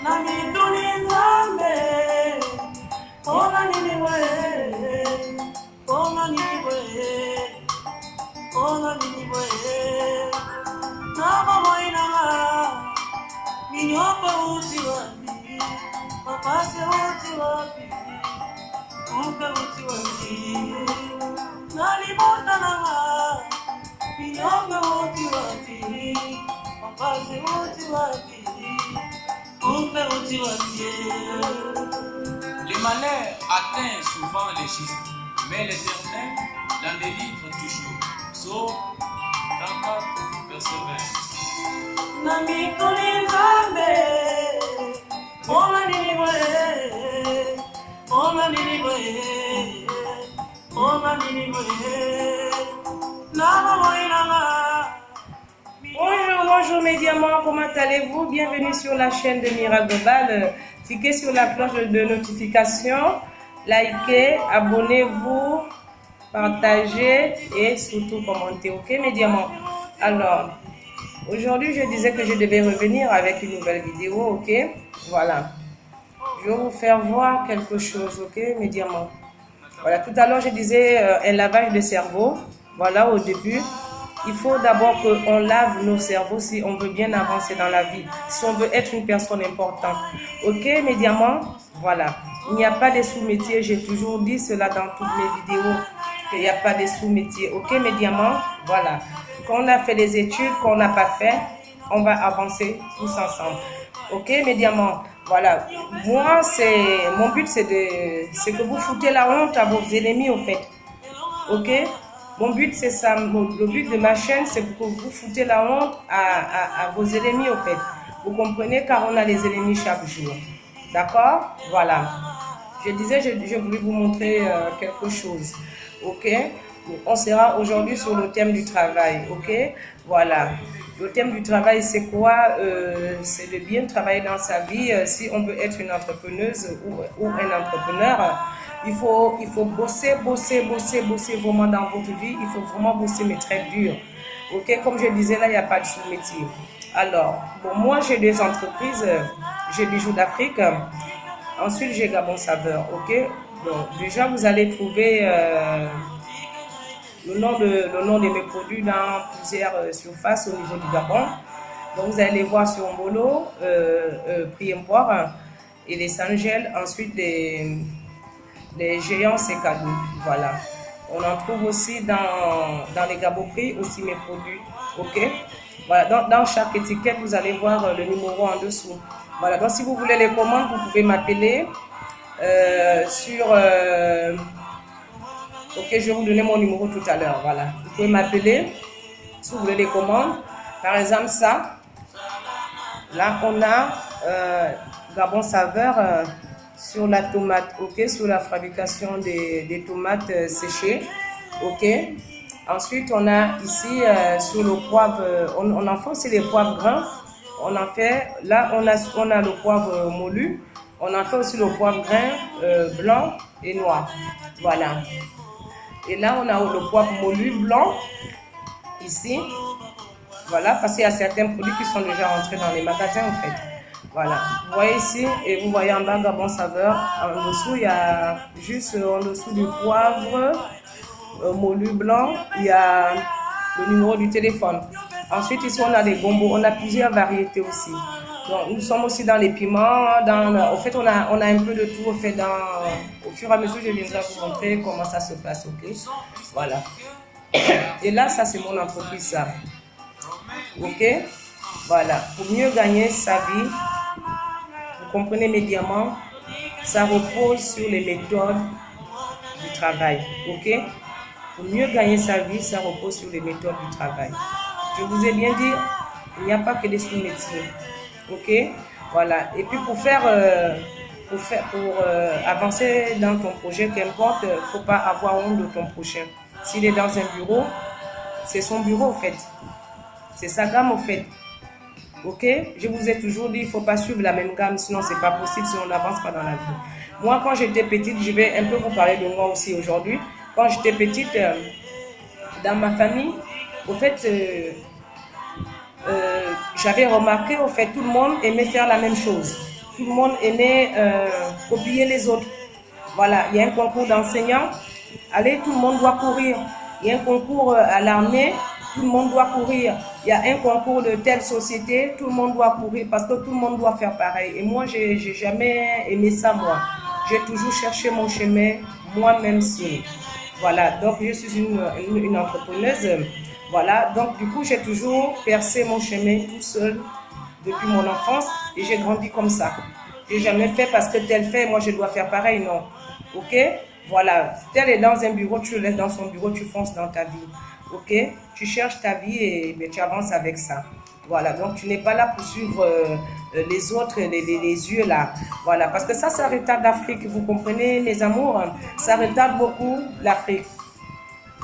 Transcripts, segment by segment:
Nami duninambe, ona niniwe, ona niniwe, ona niniwe. Nama moinanga, minyope uti wapi, papase uti wapi, umpe uti wapi. Nani mota nanga, minyope uti wapi, papase uti wapi. Les malheurs atteignent souvent les justes, mais l'Éternel l'en délivre toujours. Psaume 34, verset 20. Nami tulinambe, ona niniwe, ona niniwe, ona niniwe. Nama moinanga. Bonjour, bonjour mes diamants, comment allez-vous? Bienvenue sur la chaîne de Mira Global. Cliquez sur la cloche de notification, likez, abonnez-vous, partagez et surtout commentez, ok mes diamants? Alors, aujourd'hui je disais que je devais revenir avec une nouvelle vidéo, ok? Voilà, je vais vous faire voir quelque chose, ok mes diamants? Voilà, tout à l'heure je disais un lavage de cerveau, voilà au début. Il faut d'abord qu'on lave nos cerveaux si on veut bien avancer dans la vie, si on veut être une personne importante. Ok, mes diamants? Voilà. Il n'y a pas de sous-métier. J'ai toujours dit cela dans toutes mes vidéos, qu'il n'y a pas de sous-métier. Ok, mes diamants? Voilà. Quand on a fait les études, qu'on n'a pas fait, on va avancer tous ensemble. Ok, mes diamants? Voilà. Moi, mon but, c'est que vous foutez la honte à vos ennemis, au fait. Ok? Mon but, c'est ça. Le but de ma chaîne, c'est que vous foutez la honte à vos ennemis, au fait. Vous comprenez, car on a les ennemis chaque jour. D'accord? Voilà. Je disais, je voulais vous montrer quelque chose. Ok? On sera aujourd'hui sur le thème du travail. Ok? Voilà. Le thème du travail, c'est quoi? C'est de bien travailler dans sa vie. Si on veut être une entrepreneuse ou un entrepreneur, il faut bosser vraiment dans votre vie. Il faut vraiment bosser, mais très dur. Ok, comme je disais, là, il n'y a pas de sous-métier. Alors, bon, moi, j'ai des entreprises. J'ai Bijoux d'Afrique. Ensuite, j'ai Gabon Saveur. Ok, donc déjà, vous allez trouver le nom de mes produits dans plusieurs surfaces au niveau du Gabon. Donc, vous allez les voir sur Mbolo, Prix Import et les Sangel. Ensuite, les géants, c'est cadeau. Voilà. On en trouve aussi dans les Gaboprix, aussi mes produits. Ok. Voilà. Dans chaque étiquette, vous allez voir le numéro en dessous. Voilà. Donc, si vous voulez les commandes, vous pouvez m'appeler sur. Ok, je vais vous donner mon numéro tout à l'heure. Voilà. Vous pouvez m'appeler si vous voulez les commandes. Par exemple, ça. Là, on a Gabon Saveur. Sur la tomate, ok, sur la fabrication des tomates séchées, ok. Ensuite, on a ici sur le poivre, on en fait aussi les poivres grains. On en fait, là, on a le poivre moulu. On en fait aussi le poivre grain blanc et noir. Voilà. Et là, on a le poivre moulu blanc ici. Voilà, parce qu'il y a certains produits qui sont déjà rentrés dans les magasins en fait. Voilà, vous voyez ici et vous voyez en bas Gabon Saveur. En dessous, il y a juste en dessous du poivre moulu blanc, il y a le numéro du téléphone. Ensuite, ici, on a des gombos, on a plusieurs variétés aussi. Donc, nous sommes aussi dans les piments. Au fait, on a un peu de tout. Au fur et à mesure, je viendrai vous montrer comment ça se passe. Ok, voilà. Et là, ça, c'est mon entreprise, ça. Ok, voilà. Pour mieux gagner sa vie, vous comprenez mes diamants, ça repose sur les méthodes du travail, ok? Pour mieux gagner sa vie, ça repose sur les méthodes du travail. Je vous ai bien dit, il n'y a pas que des sous-métiers, ok? Voilà. Et puis pour avancer dans ton projet, qu'importe, il ne faut pas avoir honte de ton prochain. S'il est dans un bureau, c'est son bureau au fait. C'est sa gamme au fait. Ok, je vous ai toujours dit, il ne faut pas suivre la même gamme, sinon c'est pas possible, sinon on n'avance pas dans la vie. Moi, quand j'étais petite, je vais un peu vous parler de moi aussi aujourd'hui. Quand j'étais petite, dans ma famille, au fait, j'avais remarqué, au fait, tout le monde aimait faire la même chose. tout le monde aimait copier les autres. Voilà, il y a un concours d'enseignants. Allez, tout le monde doit courir. Il y a un concours à l'armée, tout le monde doit courir. Il y a un concours de telle société, tout le monde doit courir parce que tout le monde doit faire pareil. Et moi, j'ai jamais aimé ça, moi. J'ai toujours cherché mon chemin moi-même seule. Voilà, donc je suis une entrepreneuse. Voilà, donc du coup, j'ai toujours percé mon chemin tout seul depuis mon enfance et j'ai grandi comme ça. J'ai jamais fait parce que tel fait, moi je dois faire pareil, non. Ok? Voilà, tel est dans un bureau, tu le laisses dans son bureau, tu fonces dans ta vie. Ok? Tu cherches ta vie et ben, tu avances avec ça. Voilà, donc tu n'es pas là pour suivre les autres, les yeux là. Voilà, parce que ça retarde l'Afrique, vous comprenez mes amours? Ça retarde beaucoup l'Afrique.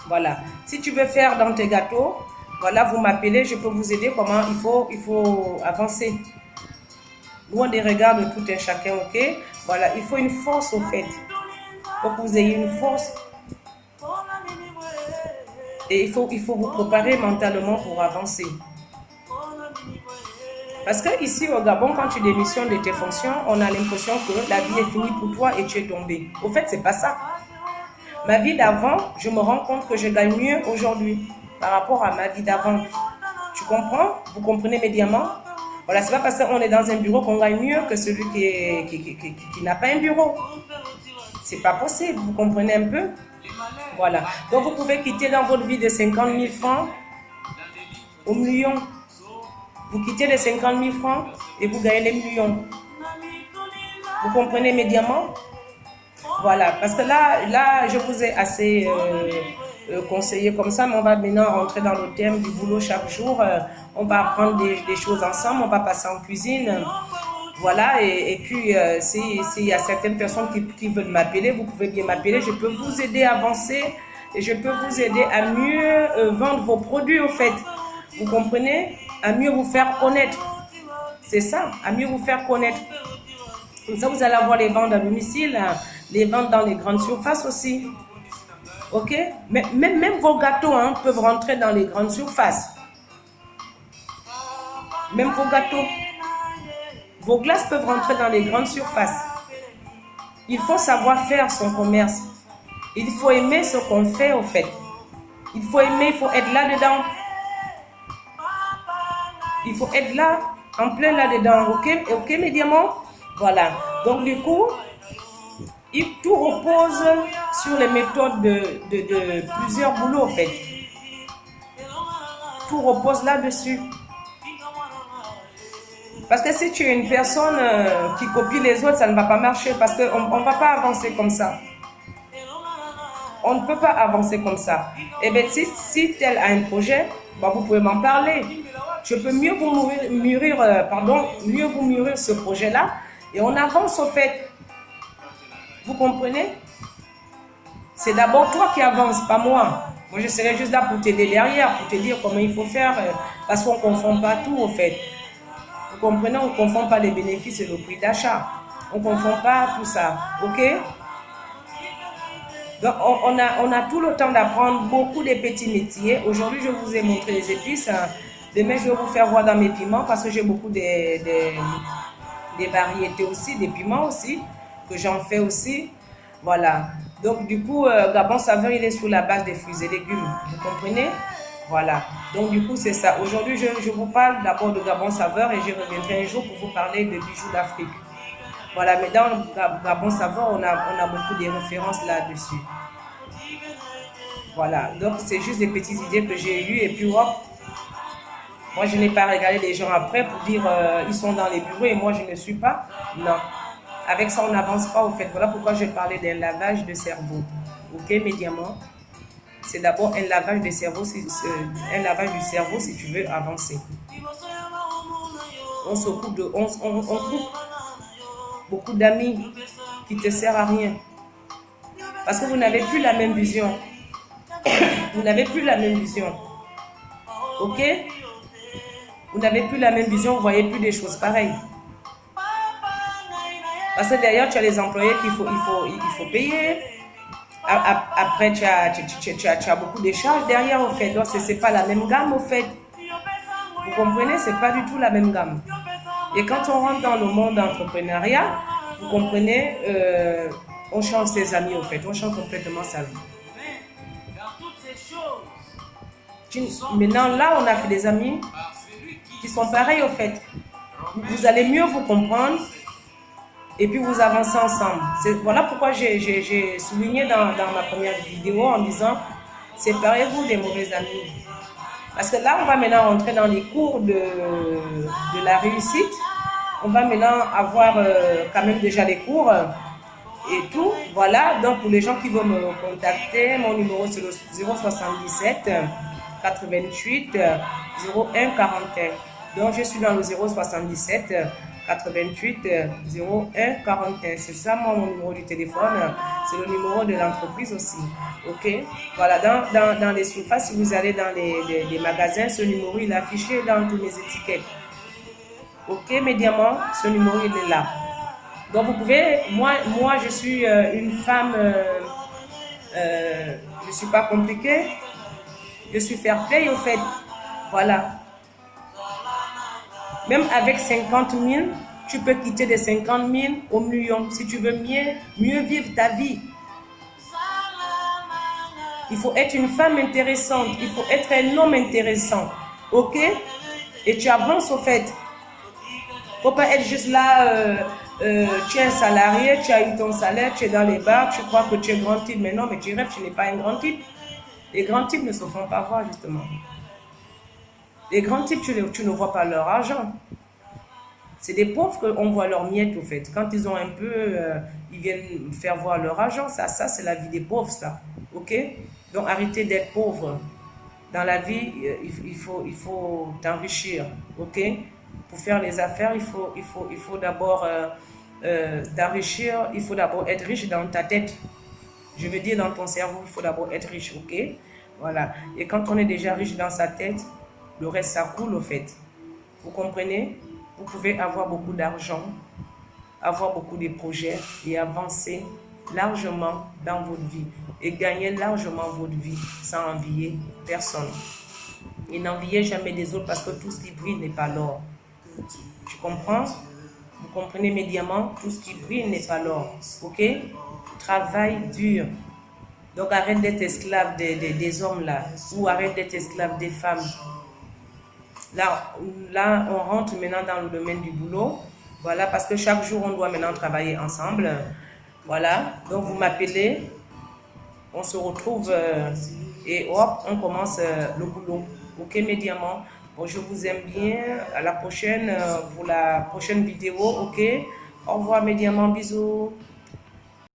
Voilà, si tu veux faire dans tes gâteaux, voilà, vous m'appelez, je peux vous aider comment il faut avancer. Loin des regards de tout un chacun, ok? Voilà, il faut une force au fait. Il faut que vous ayez une force. Et il faut vous préparer mentalement pour avancer. Parce que ici au Gabon, quand tu démissionnes de tes fonctions, on a l'impression que la vie est finie pour toi et tu es tombé. Au fait, c'est pas ça. Ma vie d'avant, je me rends compte que je gagne mieux aujourd'hui par rapport à ma vie d'avant. Tu comprends? Vous comprenez mes diamants? Voilà, c'est pas parce qu'on est dans un bureau qu'on gagne mieux que celui qui n'a pas un bureau. C'est pas possible, vous comprenez un peu? Voilà. Donc vous pouvez quitter dans votre vie de 50 000 francs au million. Vous quittez les 50 000 francs et vous gagnez les millions. Vous comprenez mes diamants? Voilà, parce que là, je vous ai assez conseillé comme ça, mais on va maintenant rentrer dans le thème du boulot chaque jour. On va apprendre des choses ensemble, on va passer en cuisine. Voilà, et puis s'il y a certaines personnes qui veulent m'appeler, vous pouvez bien m'appeler. Je peux vous aider à avancer et je peux vous aider à mieux vendre vos produits au fait. Vous comprenez? À mieux vous faire connaître. C'est ça, à mieux vous faire connaître. Comme ça, vous allez avoir les ventes à domicile, les ventes dans les grandes surfaces aussi. Ok? Même vos gâteaux peuvent rentrer dans les grandes surfaces. Même vos gâteaux. Vos glaces peuvent rentrer dans les grandes surfaces. Il faut savoir faire son commerce. Il faut aimer ce qu'on fait au fait. Il faut aimer, il faut être là-dedans. Il faut être là, en plein là-dedans. Ok, mes diamants? Voilà. Donc, du coup, tout repose sur les méthodes de plusieurs boulots, en fait. Tout repose là-dessus. Parce que si tu es une personne qui copie les autres, ça ne va pas marcher parce qu'on ne va pas avancer comme ça. On ne peut pas avancer comme ça. Et bien, si tel a un projet, vous pouvez m'en parler. Je peux mieux vous mûrir ce projet-là et on avance au fait. Vous comprenez? C'est d'abord toi qui avances, pas moi. Moi, je serai juste là pour t'aider derrière, pour te dire comment il faut faire, parce qu'on ne confond pas tout au fait. Vous comprenez? On ne confond pas les bénéfices et le prix d'achat. On ne confond pas tout ça. Ok? Donc, on a tout le temps d'apprendre beaucoup de petits métiers. Aujourd'hui, je vous ai montré les épices. Demain, je vais vous faire voir dans mes piments parce que j'ai beaucoup des variétés aussi, des piments aussi, que j'en fais aussi. Voilà. Donc, du coup, Gabon Saveur, il est sur la base des fruits et légumes. Vous comprenez? Voilà. Donc, du coup, c'est ça. Aujourd'hui, je vous parle d'abord de Gabon Saveur et je reviendrai un jour pour vous parler de bijoux d'Afrique. Voilà. Mais dans Gabon Saveur, on a beaucoup de références là-dessus. Voilà. Donc, c'est juste des petites idées que j'ai eues et puis hop. Moi, je n'ai pas regardé les gens après pour dire ils sont dans les bureaux et moi, je ne suis pas. Non. Avec ça, on n'avance pas au fait. Voilà pourquoi je parlais d'un lavage de cerveau. Ok, mes diamants? C'est d'abord un lavage de cerveau, un lavage du cerveau si tu veux avancer. On se coupe on coupe beaucoup d'amis qui ne te servent à rien. Parce que vous n'avez plus la même vision. Vous n'avez plus la même vision. Ok? Vous n'avez plus la même vision, vous ne voyez plus des choses pareilles. Parce que derrière, tu as les employés qu'il faut payer. Après, tu as beaucoup de charges derrière, au fait. Donc, ce n'est pas la même gamme, au fait. Vous comprenez? Ce n'est pas du tout la même gamme. Et quand on rentre dans le monde d'entrepreneuriat, vous comprenez, on change ses amis au fait, on change complètement sa vie. Mais dans toutes ces choses, Maintenant, là, on a fait des amis par celui qui sont pareils au fait. Vous allez mieux vous comprendre et puis vous avancez ensemble. Voilà pourquoi j'ai souligné dans ma première vidéo en disant séparez-vous des mauvais amis. Parce que là, on va maintenant rentrer dans les cours de la réussite. On va maintenant avoir quand même déjà les cours et tout. Voilà, donc pour les gens qui veulent me contacter, mon numéro c'est le 077 88 01 41. Donc je suis dans le 077 88 01 41. C'est ça mon numéro du téléphone. C'est le numéro de l'entreprise aussi. Ok. Voilà, dans les surfaces, si vous allez dans les magasins, ce numéro il est affiché dans toutes les étiquettes. Ok, mes diamants, ce numéro il est là. Donc vous pouvez, moi je suis une femme, je suis pas compliquée, je suis fair play au fait. Voilà. Même avec 50 000, tu peux quitter de 50 000 au million si tu veux mieux vivre ta vie. Il faut être une femme intéressante, il faut être un homme intéressant. Ok? Et tu avances au fait. Faut pas être juste là, tu es un salarié, tu as eu ton salaire, tu es dans les bars, tu crois que tu es grand type. Mais non, mais tu rêves, tu n'es pas un grand type. Les grands types ne se font pas voir justement. Les grands types, tu ne vois pas leur argent. C'est des pauvres qu'on voit leur miette au fait. Quand ils ont un peu, ils viennent faire voir leur argent. Ça c'est la vie des pauvres, ça. Ok? Donc arrêtez d'être pauvre. Dans la vie, il faut t'enrichir. Ok? Pour faire les affaires, il faut d'abord t'enrichir. Il faut d'abord être riche dans ta tête. Je veux dire dans ton cerveau, il faut d'abord être riche. Ok? Voilà. Et quand on est déjà riche dans sa tête, le reste, ça coule au fait. Vous comprenez? Vous pouvez avoir beaucoup d'argent, avoir beaucoup de projets et avancer largement dans votre vie. Et gagner largement votre vie sans envier personne. Et n'enviez jamais les autres parce que tout ce qui brille n'est pas l'or. Tu comprends? Vous comprenez mes diamants? Tout ce qui brille n'est pas l'or. Ok? Travail dur. Donc arrête d'être esclave des hommes là. Ou arrête d'être esclave des femmes. Là, on rentre maintenant dans le domaine du boulot. Voilà, parce que chaque jour, on doit maintenant travailler ensemble. Voilà, donc vous m'appelez. On se retrouve et hop, on commence le boulot. Ok, mes diamants? Bon, je vous aime bien. À la prochaine pour la prochaine vidéo. Ok, au revoir, mes diamants. Bisous.